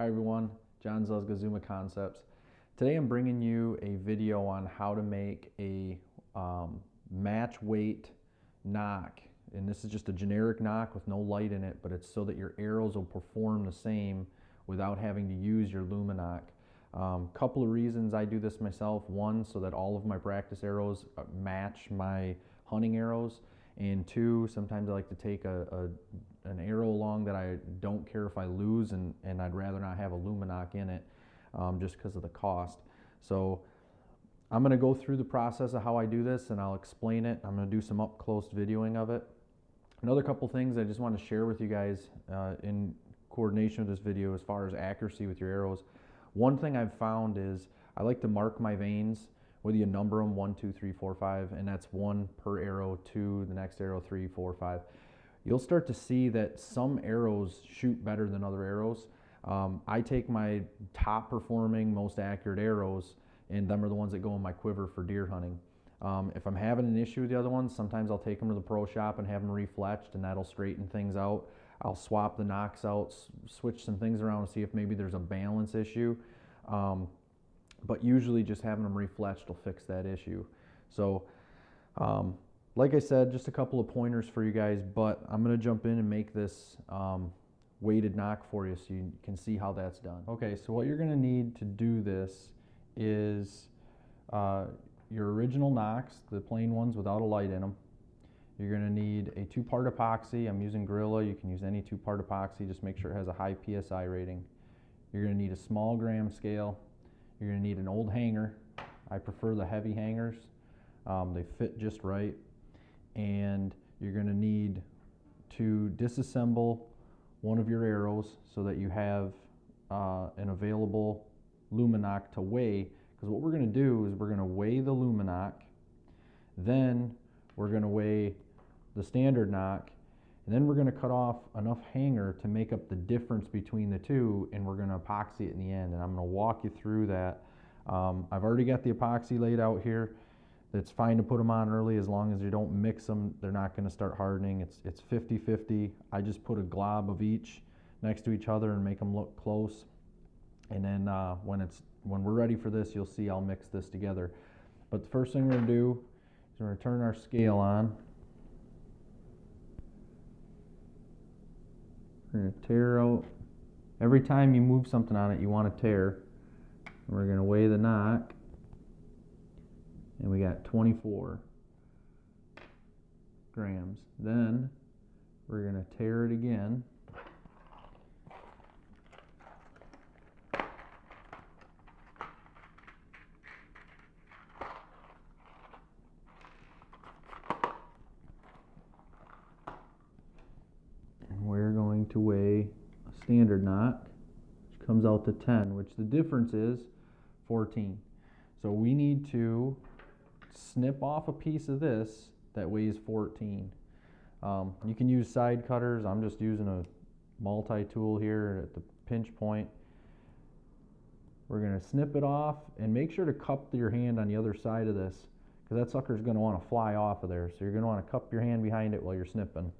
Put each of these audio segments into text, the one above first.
Hi everyone, Jon Zuzga, ZUMA Concepts. Today I'm bringing you a video on how to make a match weight knock. And this is just a generic knock with no light in it, but it's so that your arrows will perform the same without having to use your ZUMA knock. Couple of reasons I do this myself. One, so that all of my practice arrows match my hunting arrows. And two, sometimes I like to take an arrow along that I don't care if I lose, and I'd rather not have a ZUMA in it just because of the cost. So I'm going to go through the process of how I do this and I'll explain it. I'm going to do some up close videoing of it. Another couple things I just want to share with you guys in coordination with this video as far as accuracy with your arrows. One thing I've found is I like to mark my veins, whether you number them 1, 2, 3, 4, 5, and that's 1 per arrow, 2, the next arrow, 3, 4, 5. You'll start to see that some arrows shoot better than other arrows. I take my top performing, most accurate arrows, and them are the ones that go in my quiver for deer hunting. If I'm having an issue with the other ones, sometimes I'll take them to the pro shop and have them refletched, and that'll straighten things out. I'll swap the knocks out, switch some things around to see if maybe there's a balance issue. But usually just having them refletched will fix that issue. So like I said, just a couple of pointers for you guys, but I'm going to jump in and make this weighted knock for you so you can see how that's done. Okay, so what you're going to need to do this is your original knocks, the plain ones without a light in them. You're going to need a 2-part epoxy. I'm using Gorilla. You can use any 2-part epoxy. Just make sure it has a high PSI rating. You're going to need a small gram scale. You're going to need an old hanger. I prefer the heavy hangers. They fit just right. And you're going to need to disassemble one of your arrows so that you have an available ZUMA to weigh. Because what we're going to do is we're going to weigh the ZUMA, then we're going to weigh the standard knock, and then we're going to cut off enough hanger to make up the difference between the two, and we're going to epoxy it in the end. And I'm going to walk you through that. I've already got the epoxy laid out here. It's fine to put them on early as long as you don't mix them. They're not going to start hardening. It's 50-50. I just put a glob of each next to each other and make them look close. And then when we're ready for this, you'll see I'll mix this together. But the first thing we're going to do is we're going to turn our scale on. We're going to tear out. Every time you move something on it, you want to tear. And we're going to weigh the knock. And we got 24 grams. Then we're going to tear it again. And we're going to weigh a standard knock, which comes out to 10, which the difference is 14. So we need to snip off a piece of this that weighs 14. You can use side cutters. I'm just using a multi-tool here at the pinch point. We're going to snip it off and make sure to cup your hand on the other side of this, because that sucker is going to want to fly off of there. So you're going to want to cup your hand behind it while you're snipping.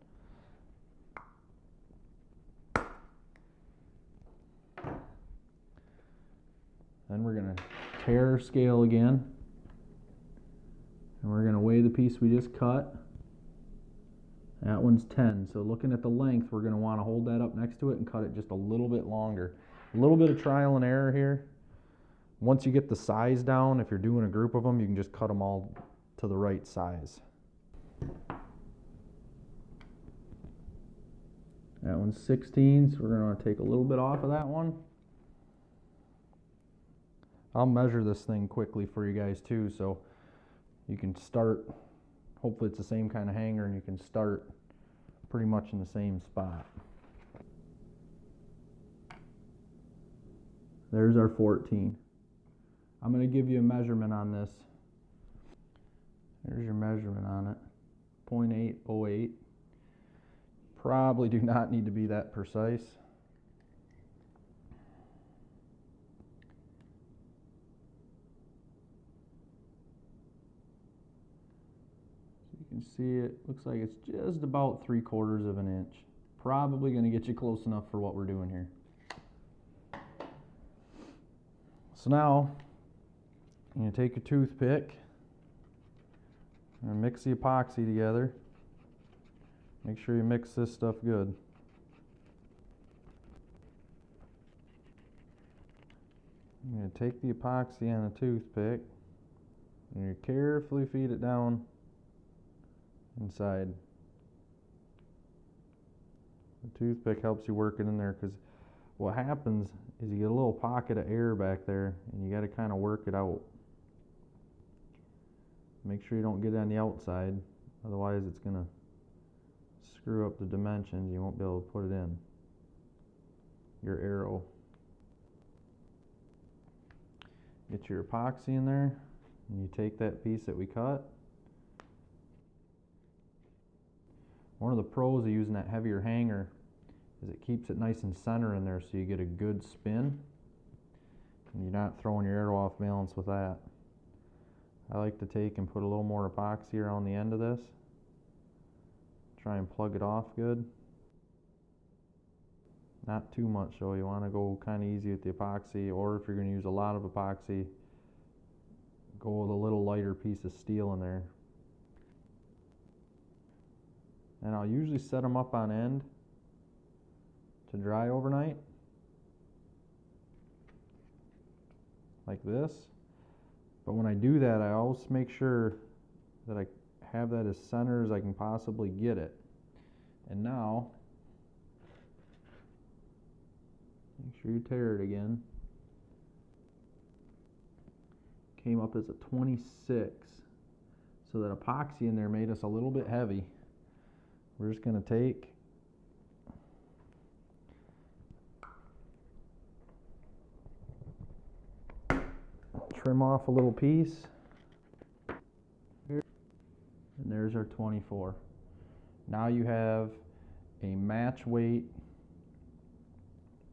Then we're going to tear our scale again. And we're going to weigh the piece we just cut. That one's 10. So looking at the length, we're going to want to hold that up next to it and cut it just a little bit longer. A little bit of trial and error here. Once you get the size down, if you're doing a group of them, you can just cut them all to the right size. That one's 16, so we're going to want to take a little bit off of that one. I'll measure this thing quickly for you guys too, so you can start, hopefully it's the same kind of hanger, and you can start pretty much in the same spot. There's our 14. I'm going to give you a measurement on this. There's your measurement on it, 0.808. Probably do not need to be that precise. You can see it looks like it's just about 3/4 of an inch. Probably going to get you close enough for what we're doing here. So now, you're going to take your toothpick and mix the epoxy together. Make sure you mix this stuff good. You're going to take the epoxy on a toothpick and you carefully feed it down inside. The toothpick helps you work it in there, because what happens is you get a little pocket of air back there and you got to kind of work it out. Make sure you don't get it on the outside, otherwise it's going to screw up the dimensions. You won't be able to put it in your arrow. Get your epoxy in there, and you take that piece that we cut. One of the pros of using that heavier hanger is it keeps it nice and center in there, so you get a good spin and you're not throwing your arrow off balance with that. I like to take and put a little more epoxy around the end of this. Try and plug it off good. Not too much though, you want to go kind of easy with the epoxy, or if you're going to use a lot of epoxy, go with a little lighter piece of steel in there. And I'll usually set them up on end to dry overnight, like this. But when I do that, I always make sure that I have that as center as I can possibly get it. And now, make sure you tear it again. Came up as a 26. So that epoxy in there made us a little bit heavy. We're just going to take trim off a little piece. And there's our 24. Now you have a match weight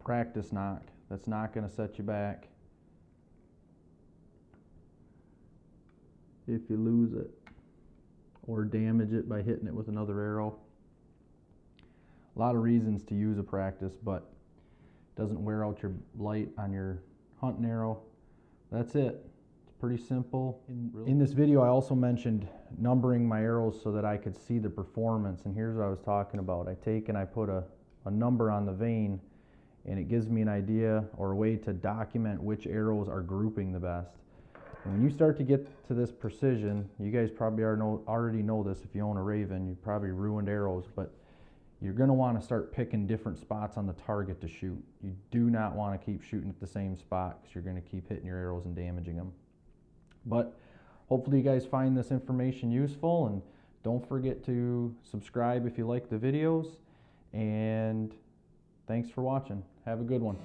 practice knock that's not going to set you back if you lose it or damage it by hitting it with another arrow. A lot of reasons to use a practice, but it doesn't wear out your light on your hunting arrow. That's it. It's pretty simple. In this video, I also mentioned numbering my arrows so that I could see the performance, and here's what I was talking about. I take and I put a number on the vein, and it gives me an idea or a way to document which arrows are grouping the best. And when you start to get to this precision, you guys probably already know this. If you own a Ravin, you probably ruined arrows, but you're going to want to start picking different spots on the target to shoot. You do not want to keep shooting at the same spot, because you're going to keep hitting your arrows and damaging them. But hopefully you guys find this information useful, and don't forget to subscribe if you like the videos, and thanks for watching. Have a good one.